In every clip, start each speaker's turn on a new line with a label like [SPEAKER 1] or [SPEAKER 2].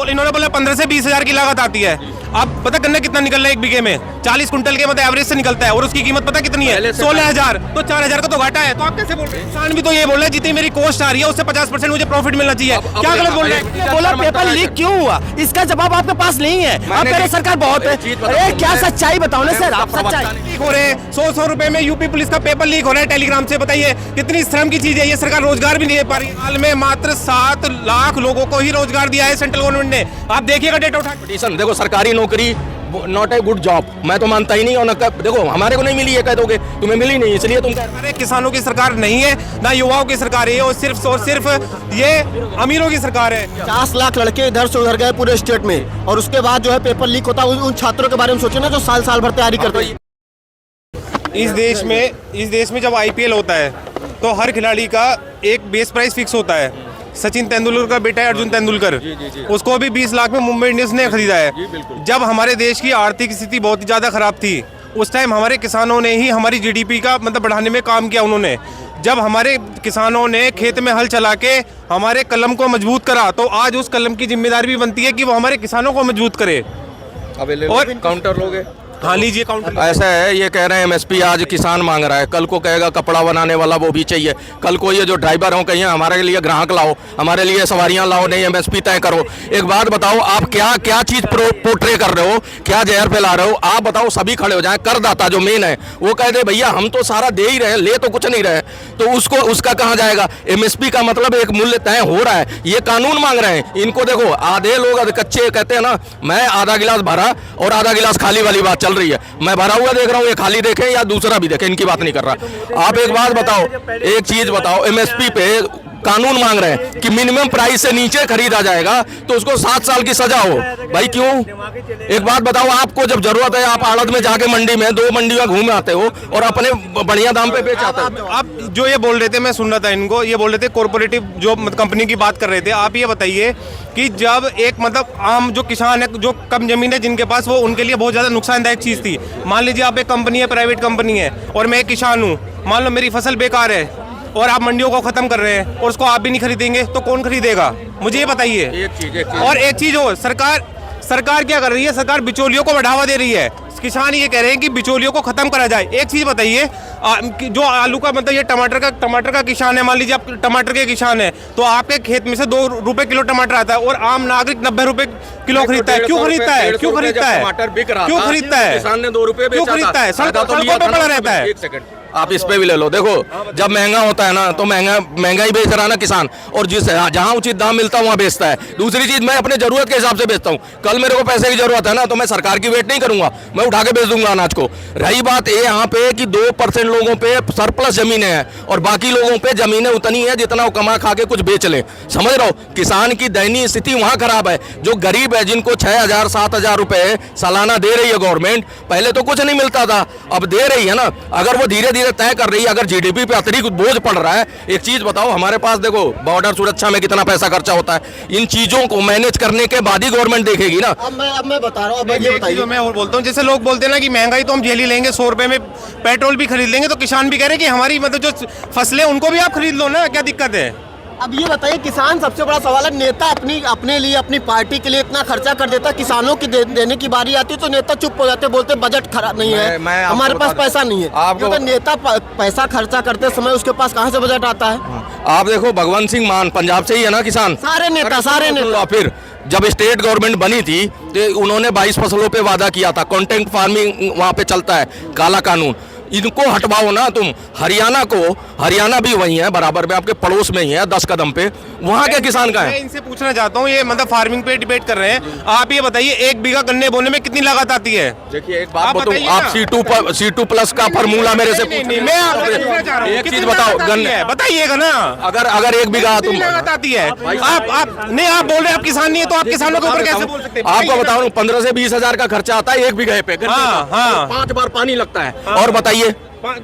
[SPEAKER 1] इन्होंने बोला 15 से 20 हजार की लागत आती है। आप पता गन्ना कितना निकल रहा है एक बीघे में? 40 कुंटल के मतलब एवरेज से निकलता है और उसकी कीमत पता कितनी है? 16,000। तो 4,000 का तो घाटा है। तो आप कैसे बोल रहे हैं? किसान भी तो ये बोल रहे हैं जितनी मेरी कॉस्ट आ रही है उससे 50% मुझे प्रॉफिट मिलना चाहिए। क्या गलत बोल रहे हैं?
[SPEAKER 2] बोला पेपर लीक क्यों हुआ, इसका जवाब आपके पास नहीं है। आप कह रहे सरकार बहुत है, अरे क्या सच्चाई बताओ ना सर, आप सच्चाई।
[SPEAKER 1] लीक हो रहे हैं 100 रुपए में यूपी पुलिस का पेपर लीक हो रहा है टेलीग्राम से। बताइए कितनी श्रम की चीज है ये। सरकार रोजगार भी नहीं दे पा रही। हाल में मात्र 7 लाख लोगों को ही रोजगार दिया है सेंट्रल गवर्नमेंट ने। आप देखिएगा डेटा उठा।
[SPEAKER 3] देखो सरकारी नौकरी नॉट ए गुड जॉब, मैं तो मानता ही नहीं। और देखो हमारे को नहीं मिली है, कह दोगे तुम्हें मिली नहीं इसलिए तुम
[SPEAKER 1] अरे किसानों की सरकार नहीं है ना युवाओं की सरकार है, और सिर्फ ये अमीरों की सरकार है।
[SPEAKER 2] 50 लाख लड़के इधर से उधर गए पूरे स्टेट में, और उसके बाद जो है पेपर लीक होता है। उन छात्रों के बारे में सोचे ना जो साल भर तैयारी करते हैं।
[SPEAKER 1] इस देश में जब आईपीएल होता है तो हर खिलाड़ी का एक बेस प्राइस फिक्स होता है। सचिन तेंदुलकर का बेटा है अर्जुन तेंदुलकर, उसको भी 20 लाख में मुंबई इंडियंस ने खरीदा है। जब हमारे देश की आर्थिक स्थिति बहुत ही ज़्यादा खराब थी उस टाइम हमारे किसानों ने ही हमारी जीडीपी का मतलब बढ़ाने में काम किया। उन्होंने जब हमारे किसानों ने खेत में हल चला के हमारे कलम को मजबूत करा तो आज उस कलम की जिम्मेदारी भी बनती है कि वो हमारे किसानों को मजबूत करे।
[SPEAKER 3] और काउंटर लोगे?
[SPEAKER 1] हाँ लीजिए काउंटर।
[SPEAKER 3] ऐसा है, ये कह रहे हैं एमएसपी आज किसान मांग रहा है, कल को कहेगा कपड़ा बनाने वाला वो भी चाहिए, कल को ये जो ड्राइवर हो कहिए हमारे लिए ग्राहक लाओ, हमारे लिए सवारियां लाओ, नहीं एमएसपी तय करो। एक बात बताओ, आप क्या चीज पोर्ट्रे कर रहे हो, क्या जहर फैला रहे हो? आप बताओ, सभी खड़े हो जाए, करदाता जो मेन है वो कह दे भैया हम तो सारा दे ही रहे, ले तो कुछ नहीं रहे, तो उसका कहाँ जाएगा? एमएसपी का मतलब एक मूल्य तय हो रहा है, ये कानून मांग रहे हैं। इनको देखो, आधे लोग कच्चे कहते हैं ना, मैं आधा गिलास भरा और आधा गिलास खाली वाली बात चल रही है। मैं भरा हुआ देख रहा हूँ, ये खाली देखे या दूसरा भी देखे, इनकी बात नहीं कर रहा। आप एक बात बताओ, एक चीज बताओ, एमएसपी पे कानून मांग रहे हैं कि मिनिमम प्राइस से नीचे खरीदा जाएगा तो उसको 7 साल की सजा हो। भाई क्यों? एक बात बताओ, आपको जब जरूरत है आप आड़त में जाके मंडी में 2 मंडी में घूम आते हो और अपने बढ़िया दाम पे बेच आते हो।
[SPEAKER 1] आप जो ये बोल रहे थे, मैं सुन रहा था इनको, ये बोल रहे थे कॉर्पोरेटिव जो कंपनी की बात कर रहे थे। आप ये बताइए कि जब एक मतलब आम जो किसान है, जो कम जमीन है जिनके पास, वो उनके लिए बहुत ज़्यादा नुकसानदायक चीज़ थी। मान लीजिए आप एक कंपनी है, प्राइवेट कंपनी है, और मैं एक किसान हूँ, मान लो मेरी फसल बेकार है और आप मंडियों को खत्म कर रहे हैं और उसको आप भी नहीं खरीदेंगे तो कौन खरीदेगा? मुझे ये बताइए। और एक चीज हो, सरकार क्या कर रही है? सरकार बिचौलियों को बढ़ावा दे रही है। किसान ये कह रहे हैं कि बिचौलियों को खत्म करा जाए। एक चीज बताइए, जो आलू का मतलब ये टमाटर का किसान है, मान लीजिए आप टमाटर के किसान है, तो आपके खेत में से 2 रुपए किलो टमाटर आता है और आम नागरिक 90 रुपए किलो खरीदता है। क्यों खरीदता है? क्यों खरीदता है? क्यों खरीदता है?
[SPEAKER 3] किसान ने 2 रुपए
[SPEAKER 1] क्यों खरीदता है? सड़कों पे पड़ा रहता है।
[SPEAKER 3] एक सेकंड, आप इस पे भी ले लो। देखो जब महंगा होता है ना तो महंगा ही बेच रहा है ना किसान, और जहां उचित दाम मिलता है वहां बेचता है। दूसरी चीज, मैं अपने जरूरत के हिसाब से बेचता हूं। कल मेरे को पैसे की जरूरत है ना तो मैं सरकार की वेट नहीं करूंगा, मैं उठा के बेच दूंगा अनाज को। रही बात ये यहाँ पे कि 2% लोगों पे सरप्लस जमीनें हैं और बाकी लोगों पे जमीनें उतनी है जितना वो कमा खा के कुछ बेच ले। समझ रहे हो? किसान की दयनीय स्थिति वहां खराब है। जो गरीब है, जिनको 6,000 7,000 रुपए सालाना दे रही है गवर्नमेंट, पहले तो कुछ नहीं मिलता था, अब दे रही है ना। अगर वो धीरे धीरे तय कर रही है, अगर जीडीपी पे अतिरिक्त बोझ पड़ रहा है, एक चीज बताओ, हमारे पास देखो बॉर्डर सुरक्षा में कितना पैसा खर्चा होता है, इन चीजों को मैनेज करने के बाद ही गवर्नमेंट देखेगी ना।
[SPEAKER 2] अब मैं बता रहा हूँ, अब ये बताइए।
[SPEAKER 1] मैं और बोलता हूँ, जैसे लोग बोलते हैं ना कि महंगाई तो हम झेल ही लेंगे, 100 रुपए में पेट्रोल भी खरीद लेंगे, तो किसान भी कह रहे हैं कि हमारी मतलब जो फसलें उनको भी आप खरीद लो ना, क्या दिक्कत है?
[SPEAKER 2] अब ये बताइए, किसान सबसे बड़ा सवाल है, नेता अपने लिए अपनी पार्टी के लिए इतना खर्चा कर देता, किसानों की देने की बारी आती तो नेता चुप हो जाते, बोलते बजट खराब नहीं है, हमारे पास पैसा नहीं है। क्योंकि नेता पैसा खर्चा करते समय उसके पास कहाँ से बजट आता है?
[SPEAKER 3] आप देखो भगवंत सिंह मान पंजाब से ही है ना किसान, सारे नेता। फिर जब स्टेट गवर्नमेंट बनी थी तो उन्होंने 22 फसलों पे वादा किया था, कॉन्ट्रैक्ट फार्मिंग वहाँ पे चलता है, काला कानून। इनको हटवाओ ना तुम। हरियाणा भी वही है, बराबर में आपके पड़ोस में ही है, 10 कदम पे। वहाँ के किसान का है।
[SPEAKER 1] मैं इनसे पूछना चाहता हूँ, ये मतलब फार्मिंग पे डिबेट कर रहे हैं, आप ये बताइए 1 बीघा गन्ने बोने में कितनी लागत आती है?
[SPEAKER 3] देखिए एक बात बताऊँ, आप C2 प्लस का फार्मूला मेरे से
[SPEAKER 1] मैं आपसे पूछना चाह रहा हूँ,
[SPEAKER 3] एक चीज बताओ, गन्ने
[SPEAKER 1] बताइएगा ना।
[SPEAKER 3] अगर 1 बीघा तुम
[SPEAKER 1] लागत आती है, आप नहीं, आप बोल रहे हैं आप किसान नहीं है, तो आप किसानों के ऊपर कैसे बोल सकते हैं?
[SPEAKER 3] आपको बताऊँ 15 से 20 हजार का खर्चा आता है 1 बीघे पे। 5 बार पानी लगता है। और बताइए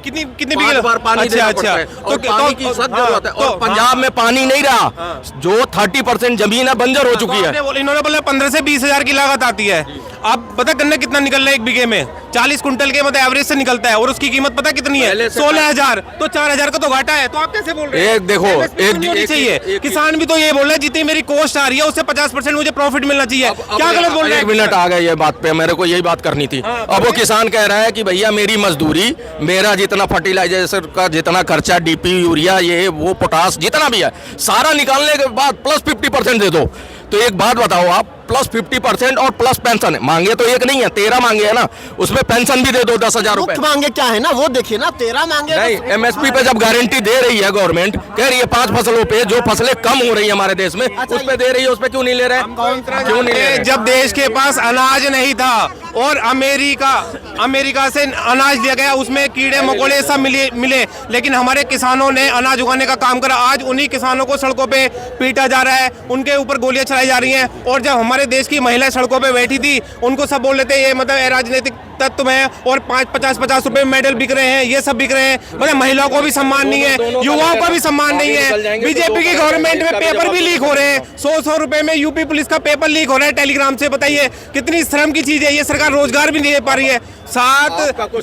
[SPEAKER 1] कितनी बीघे
[SPEAKER 3] बार पानी देना पड़ता है, और पानी की सख्त जरूरत है। और पंजाब में पानी नहीं रहा, जो 30% जमीन है बंजर हो चुकी है।
[SPEAKER 1] इन्होंने बोला 15 से 20 हजार की लागत आती है। अब पता गन्ना कितना निकल रहा है एक बीघे में? 40 कुंटल के मतलब एवरेज से निकलता है, और उसकी कीमत पता कितनी है? 16,000। तो 4,000 का तो घाटा है। तो आप कैसे बोल रहे हैं?
[SPEAKER 3] एक देखो,
[SPEAKER 1] एक चाहिए। किसान भी तो ये बोल रहे हैं जितनी मेरी कॉस्ट आ रही है उससे 50% मुझे प्रॉफिट मिलना चाहिए। क्या गलत बोल रहे हैं?
[SPEAKER 3] 1 मिनट आ गए ये बात पे, मेरे को यही बात करनी थी। अब वो किसान कह रहा है कि भैया मेरी मजदूरी, मेरा जितना फर्टिलाइजर का जितना खर्चा, डीपी, यूरिया, ये वो पोटास जितना भी है, सारा निकालने के बाद प्लस 50% दे दो। तो एक बात बताओ आप, प्लस 50% और प्लस पेंशन है, मांगे तो एक नहीं है, 13 मांगे है ना, उसमें पेंशन भी दे दो 10,000 रुपए।
[SPEAKER 2] मांगे क्या है ना वो देखिए ना, 13 मांगे
[SPEAKER 3] नहीं, एमएसपी पे जब गारंटी दे रही है गवर्नमेंट, कह रही है 5 फसलों पे जो फसलें कम हो रही है हमारे देश में, उस पे दे रही है, उस पे क्यों नहीं ले रहे? क्यों नहीं ले रहे?
[SPEAKER 1] जब देश के पास अनाज नहीं था और अमेरिका से अनाज दिया गया, उसमें कीड़े मकोड़े सब मिले, लेकिन हमारे किसानों ने अनाज उगाने का काम करा। आज उन्हीं किसानों को सड़कों पे पीटा जा रहा है, उनके ऊपर गोलियां चलाई जा रही हैं। और जब हमारे देश की महिलाएं सड़कों पे बैठी थी, उनको सब बोल लेते ये मतलब राजनीतिक तत्व है, और 50 रुपए में मेडल बिक रहे हैं, ये सब बिक रहे हैं। मतलब महिलाओं को भी सम्मान नहीं है, युवाओं को भी सम्मान नहीं है। बीजेपी की गवर्नमेंट में पेपर भी लीक हो रहे हैं, 100 रुपए में यूपी पुलिस का पेपर लीक हो रहा है टेलीग्राम से। बताइए कितनी शर्म की चीज है ये। सरकार रोजगार भी नहीं दे पा रही है।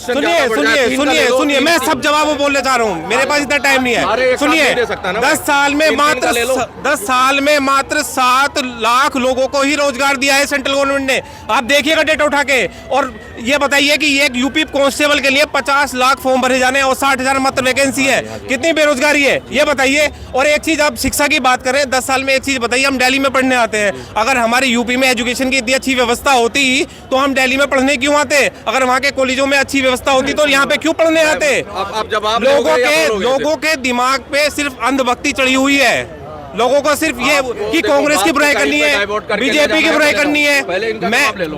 [SPEAKER 1] सुनिए, मैं सब जवाब बोलने जा रहा हूँ, मेरे पास इतना टाइम नहीं है। सुनिए, 10 साल में मात्र 7 लाख लोगों को ही रोजगार दिया है सेंट्रल गवर्नमेंट ने। आप देखिएगा डेटा उठा के। और ये बताइए कि एक यूपी कांस्टेबल के लिए 50 लाख फॉर्म भरे जाने और 60,000 मात्र वैकेंसी है। कितनी बेरोजगारी है ये बताइए। और एक चीज, आप शिक्षा की बात करें, 10 साल में एक चीज बताइए, हम दिल्ली में पढ़ने आते हैं। अगर हमारे यूपी में एजुकेशन की इतनी अच्छी व्यवस्था होती तो हम दिल्ली में पढ़ने क्यों आते? अगर वहाँ के कॉलेजों में अच्छी व्यवस्था होती तो यहाँ पे क्यों पढ़ने आते? लोगों के दिमाग पे सिर्फ अंधभक्ति चढ़ी हुई है। लोगों को सिर्फ ये कि कांग्रेस की बुराई करनी है, बीजेपी की बुराई करनी है।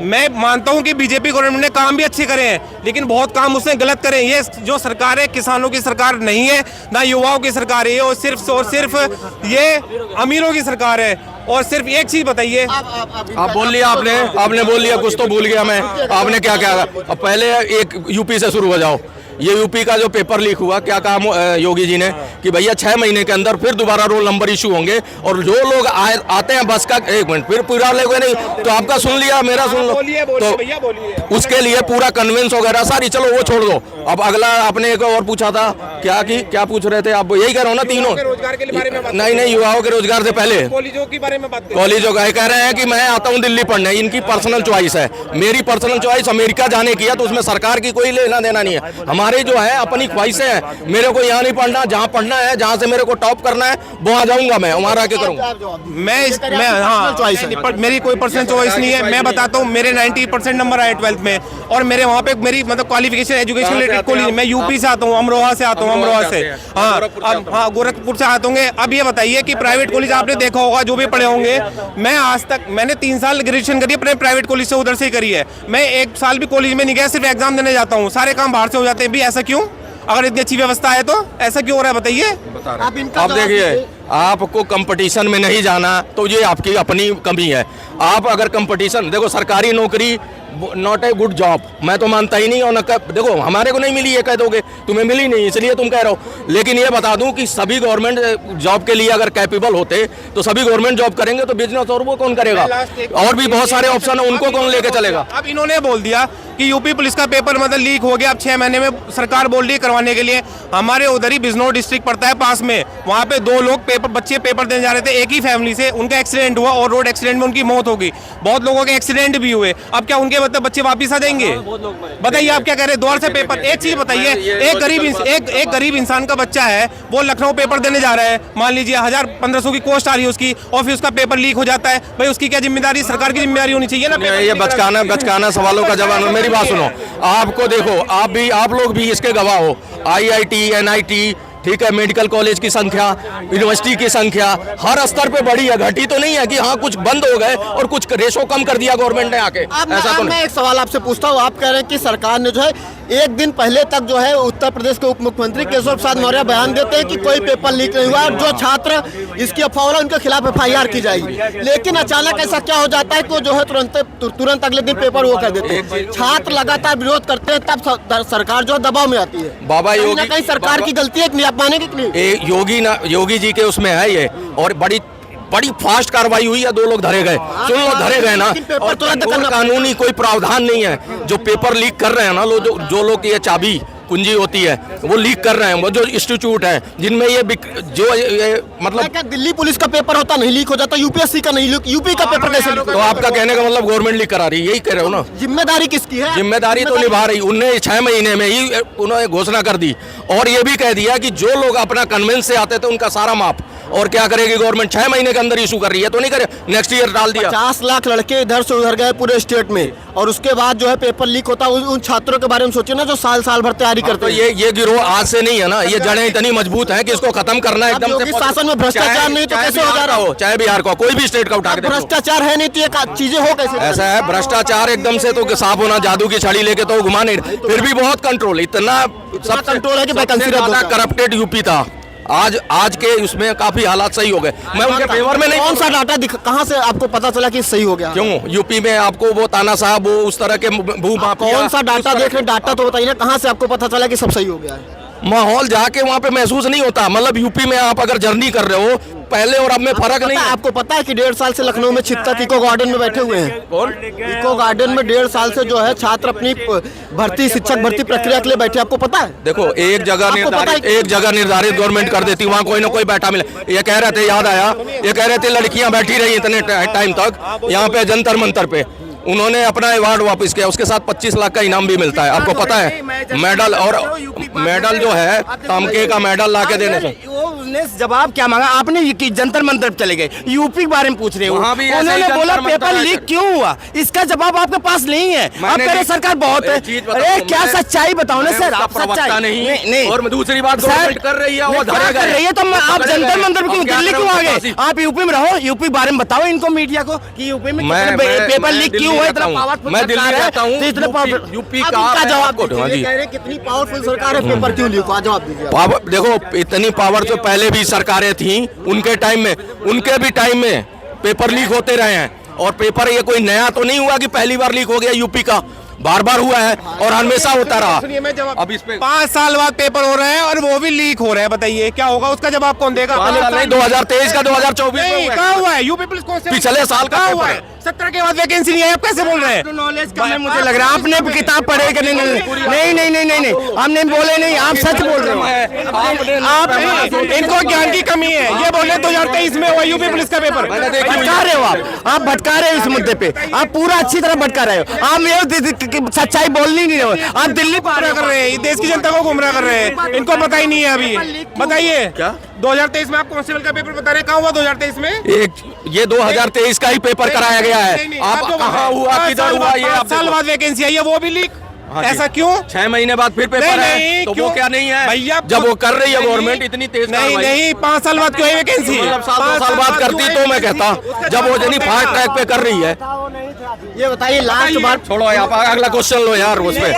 [SPEAKER 1] मैं मानता हूं कि बीजेपी गवर्नमेंट ने काम भी अच्छे करे हैं, लेकिन बहुत काम उसने गलत करे हैं। ये जो सरकार है, किसानों की सरकार नहीं है, ना युवाओं की सरकार है, और सिर्फ ये अमीरों की सरकार है। और सिर्फ एक चीज बताइए,
[SPEAKER 3] आप बोल लिया, आपने बोल लिया, कुछ तो भूल गया मैं। आपने क्या कहा? अब पहले एक यूपी से शुरू हो जाओ। ये यूपी का जो पेपर लीक हुआ, क्या कहा योगी जी ने कि भैया 6 महीने के अंदर फिर दोबारा रोल नंबर इशू होंगे, और जो लोग आते हैं बस का, एक मिनट, फिर पूरा लेंगे नहीं तो आपका सुन लिया, मेरा सुन लो। तो उसके लिए पूरा कन्वेंस वगैरह सारी, चलो वो छोड़ दो। अब अगला आपने एक और पूछा था, क्या पूछ रहे थे आप? यही कह रहा हूँ ना, तीनों
[SPEAKER 1] रोजगार के बारे में।
[SPEAKER 3] नहीं, युवाओं के रोजगार से पहले
[SPEAKER 1] कॉलेजों के बारे में बात।
[SPEAKER 3] कॉलेजों का कह रहे हैं कि मैं आता हूँ दिल्ली पढ़ने, इनकी पर्सनल चॉइस है। मेरी पर्सनल चॉइस अमेरिका जाने की है, तो उसमें सरकार की कोई लेना देना नहीं है। हमारी जो है अपनी ख्वाहिशें हैं। मेरे को यहाँ नहीं पढ़ना, जहाँ पढ़ना है, जहाँ से मेरे को टॉप करना है, वहाँ जाऊंगा मैं, वहाँ रह के करूँगा।
[SPEAKER 1] मेरी कोई पर्सनल चॉइस नहीं है। मैं बताता हूँ, मेरे 90% नंबर आए 12th में, और मेरे वहाँ पे मेरी मतलब क्वालिफिकेशन एजुकेशन रिलेटेड कॉलेज। मैं यूपी से आता हूँ, अमरोहा से आता हूँ, अमरोहा से, हाँ, गोरखपुर से आते होंगे। अब ये बताइए कि प्राइवेट कॉलेज आपने देखा होगा, जो भी पढ़े होंगे। मैं आज तक मैंने 3 साल ग्रेजुएशन करी अपने प्राइवेट कॉलेज से, उधर से ही करी है। मैं 1 साल भी कॉलेज में नहीं गया, सिर्फ एग्जाम देने जाता हूँ। सारे काम बाहर से हो जाते हैं भी। ऐसा क्यों? अगर इतनी अच्छी व्यवस्था है तो ऐसा क्यों हो रहा है बताइए?
[SPEAKER 3] आप देखिए, आपको कंपटीशन में नहीं जाना तो ये आपकी अपनी कमी है। आप अगर कंपटीशन, देखो सरकारी नौकरी नॉट ए गुड जॉब, मैं तो मानता ही नहीं। और देखो हमारे को नहीं मिली, ये कह दोगे तुम्हें मिली नहीं इसलिए तुम कह रहे हो। लेकिन ये बता दूं कि सभी गवर्नमेंट जॉब के लिए अगर कैपेबल होते तो सभी गवर्नमेंट जॉब करेंगे, तो बिजनेस और वो कौन करेगा? और भी बहुत सारे ऑप्शन है, उनको कौन लेके चलेगा?
[SPEAKER 1] अब इन्होंने बोल दिया कि यूपी पुलिस का पेपर मतलब लीक हो गया, अब 6 महीने में सरकार बोल रही है करवाने के लिए। हमारे उधर ही बिजनौर डिस्ट्रिक्ट पड़ता है पास में, वहाँ पे 2 लोग बच्चे पेपर देने जा रहे थे, एक ही फैमिली से, उनका एक्सीडेंट हुआ और रोड एक्सीडेंट में उनकी मौत हो गई। बहुत लोगों के एक्सीडेंट भी हुए। अब क्या उनके मतलब बच्चे वापिस आ जाएंगे? बताइए आप क्या कह रहे हैं? द्वार से पेपर। एक चीज बताइए, एक गरीब इंसान का बच्चा है, वो लखनऊ पेपर देने जा रहा है, मान लीजिए 1000-1500 की कॉस्ट आ रही है उसकी, और फिर उसका पेपर लीक हो जाता है। भाई उसकी क्या जिम्मेदारी? सरकार की जिम्मेदारी होनी चाहिए ना।
[SPEAKER 3] ये बचकाना सवालों का जवाब। मेरी बात सुनो, आपको देखो, आप लोग भी इसके गवाह हो। IIT, NIT, ठीक है, मेडिकल कॉलेज की संख्या, यूनिवर्सिटी की संख्या हर स्तर पे बढ़ी है, घटी तो नहीं है कि हाँ कुछ बंद हो गए और कुछ रेशो कम कर दिया गवर्नमेंट ने आके। ऐसा तो
[SPEAKER 2] मैं एक सवाल आपसे पूछता हूँ, आप कह रहे हैं कि सरकार ने जो है 1 दिन पहले तक जो है उत्तर प्रदेश के उप मुख्यमंत्री केशव प्रसाद मौर्य बयान देते हैं कि कोई पेपर लीक नहीं हुआ, और जो छात्र इसकी अफवाह है उनके खिलाफ FIR की जाएगी। लेकिन अचानक ऐसा क्या हो जाता है कि जो है तुरंत अगले दिन पेपर वो कर देते हैं। छात्र लगातार विरोध करते हैं, तब सरकार जो दबाव में आती है।
[SPEAKER 3] बाबा योगी,
[SPEAKER 2] कहीं सरकार की गलती है कि नहीं, आप मानेंगे कि नहीं?
[SPEAKER 3] योगी जी के उसमें है ये, और बड़ी बड़ी फास्ट कार्रवाई हुई है, 2 लोग धरे गए, सुन लो धरे गए ना।
[SPEAKER 2] पेपर
[SPEAKER 3] और
[SPEAKER 2] तुरंत करना
[SPEAKER 3] कानूनी कोई प्रावधान नहीं है। जो पेपर लीक कर रहे हैं ना लोग, जो लोग ये चाबी कुंजी होती है वो लीक कर रहे हैं, वो जो इंस्टीट्यूट है जिनमें ये मतलब
[SPEAKER 2] क्या दिल्ली पुलिस का पेपर होता नहीं लीक हो जाता, यूपीएससी का नहीं लीक, यूपी का पेपर कैसे लीक?
[SPEAKER 3] तो आपका कहने का मतलब गवर्नमेंट लीक करा रही है, यही कह रहे हो ना?
[SPEAKER 2] जिम्मेदारी किसकी है?
[SPEAKER 3] जिम्मेदारी तो निभा रही, उनने 6 महीने में ही उन्होंने घोषणा कर दी और ये भी कह दिया कि जो लोग अपना कन्वेंस से आते थे उनका सारा माफ। और क्या करेगी गवर्नमेंट? 6 महीने के अंदर इशू कर रही है, तो नहीं करे, नेक्स्ट ईयर डाल दिया।
[SPEAKER 2] 50 लाख लड़के इधर से उधर गए पूरे स्टेट में, और उसके बाद जो है पेपर लीक होता है। उन छात्रों के बारे में सोचिए ना जो साल भर तैयारी करते हैं।
[SPEAKER 3] ये गिरोह आज से नहीं है ना, ये जड़ें इतनी मजबूत हैं कि इसको खत्म करना एकदम से।
[SPEAKER 2] शासन में भ्रष्टाचार नहीं तो कैसे हो जा रहा हो?
[SPEAKER 3] चाहे बिहार का कोई भी स्टेट का उठा के देखो,
[SPEAKER 2] भ्रष्टाचार है नहीं तो ये चीजें हो कैसे?
[SPEAKER 3] ऐसा है, भ्रष्टाचार एकदम से तो साफ होना, जादू की छड़ी लेके तो घुमा नहीं, फिर भी बहुत कंट्रोल, इतना सब
[SPEAKER 2] कंट्रोल है कि वैकेंसी
[SPEAKER 3] करप्टेड यूपी था। आज के उसमें काफी हालात सही हो गए। मैं उनके फेवर में नहीं।
[SPEAKER 2] कौन सा डाटा कहाँ से आपको पता चला कि सही हो गया?
[SPEAKER 3] क्यों यूपी में आपको वो ताना साहब, वो उस तरह के भूमाफिया,
[SPEAKER 2] कौन सा डाटा देख रहे? डाटा तो बताइए ना, कहाँ से आपको पता चला कि सब सही हो गया है?
[SPEAKER 3] माहौल जाके वहाँ पे महसूस नहीं होता। मतलब यूपी में आप अगर जर्नी कर रहे हो, पहले और अब में फर्क नहीं है।
[SPEAKER 2] आपको पता है कि 1.5 साल से लखनऊ में छित्तक इको गार्डन में बैठे हुए हैं?
[SPEAKER 3] कौन?
[SPEAKER 2] इको गार्डन में 1.5 साल से जो है छात्र अपनी शिक्षक भर्ती प्रक्रिया के लिए बैठे, आपको पता है?
[SPEAKER 3] देखो, एक जगह निर्धारित गवर्नमेंट कर देती, वहाँ कोई ना कोई बैठा मिले। ये कह रहे थे, याद आया, ये कह रहे थे लड़कियां बैठी रही इतने टाइम तक यहाँ पे जंतर मंतर पे, उन्होंने अपना अवार्ड वापस किया, उसके साथ 25 लाख का इनाम भी मिलता है। आपको पता है? मेडल, और मेडल जो है तमके का मेडल ला के देने से।
[SPEAKER 4] उसने जवाब क्या मांगा आपने? कि जंतर मंतर चले गए, यूपी के बारे में पूछ रहे हो, उन्होंने बोला पेपर लीक क्यों हुआ, इसका जवाब आपके पास नहीं है। आप कह रहे सरकार बहुत है, अरे क्या सच्चाई बताओ ना सर, आप सच्चाई
[SPEAKER 3] नहीं। और दूसरी बात गवर्नमेंट कर रही है, वो धरे
[SPEAKER 4] कर रही है, तो आप जंतर मंतर क्यों, दिल्ली क्यों आ गए? आप यूपी में रहो, यूपी बारे में बताओ इनको, मीडिया को, कि यूपी में पेपर लीक क्यों हुआ, इतना पावरफुल
[SPEAKER 3] मैं दिल्ली रहता हूँ, यूपी का
[SPEAKER 2] जवाब कितनी पावरफुल सरकार है, पेपर क्यों लीक हुआ? जवाब दीजिए।
[SPEAKER 3] देखो, इतनी पावर तो पहले भी सरकारें थी, उनके टाइम में, उनके भी टाइम में पेपर लीक होते रहे हैं। और पेपर ये कोई नया तो नहीं हुआ कि पहली बार लीक हो गया यूपी का, बार बार हुआ है और हमेशा होता रहा।
[SPEAKER 1] अब इस पे 5 साल बाद पेपर हो रहे हैं और वो भी लीक हो रहे हैं, बताइए क्या होगा? उसका जवाब कौन देगा?
[SPEAKER 3] 2023 का 2024
[SPEAKER 1] कहाँ हुआ है? यूपी पुलिस कौन से
[SPEAKER 3] पिछले साल का
[SPEAKER 1] हुआ है? 17 के बाद वैकेंसी नहीं है, आप कैसे बोल रहे हैं?
[SPEAKER 4] नॉलेज कम है मुझे लग रहा है, आपने किताब पढ़े कि नहीं, हमने बोले नहीं, आप सच बोल रहे हो।
[SPEAKER 1] आप इनको ज्ञान की कमी है, ये बोल रहे 2023 में हुआ यूपी पुलिस का पेपर।
[SPEAKER 4] भटका रहे हो आप भटका रहे हो इस मुद्दे पे, आप पूरा अच्छी तरह भटका रहे हो। आप ये सच्चाई बोलनी नहीं हो, आप दिल्ली
[SPEAKER 1] गुमराह कर रहे हैं, देश की जनता को गुमराह कर रहे हैं, इनको पता ही नहीं है। अभी बताइए क्या 2023 में आप कांस्टेबल का पेपर बता रहे हैं, कहाँ हुआ 2023 में?
[SPEAKER 3] ये 2023 का ही पेपर कराया गया है। आप कहाँ हुआ, किधर हुआ? ये
[SPEAKER 1] 5 साल बाद वैकेंसी आई है, वो भी लीक। ऐसा क्यों?
[SPEAKER 3] 6 महीने बाद फिर पेपर है, तो वो क्या नहीं है
[SPEAKER 1] भैया?
[SPEAKER 3] जब वो कर रही है गवर्नमेंट इतनी तेज,
[SPEAKER 1] नहीं 5 साल बाद क्यों है वैकेंसी?
[SPEAKER 3] मतलब 7 साल बाद करती तो मैं कहता, जब वो जनी फास्ट ट्रैक पे कर रही है।
[SPEAKER 2] ये बताइए लास्ट बार,
[SPEAKER 3] छोड़ो, आप अगला क्वेश्चन लो यार उस पे।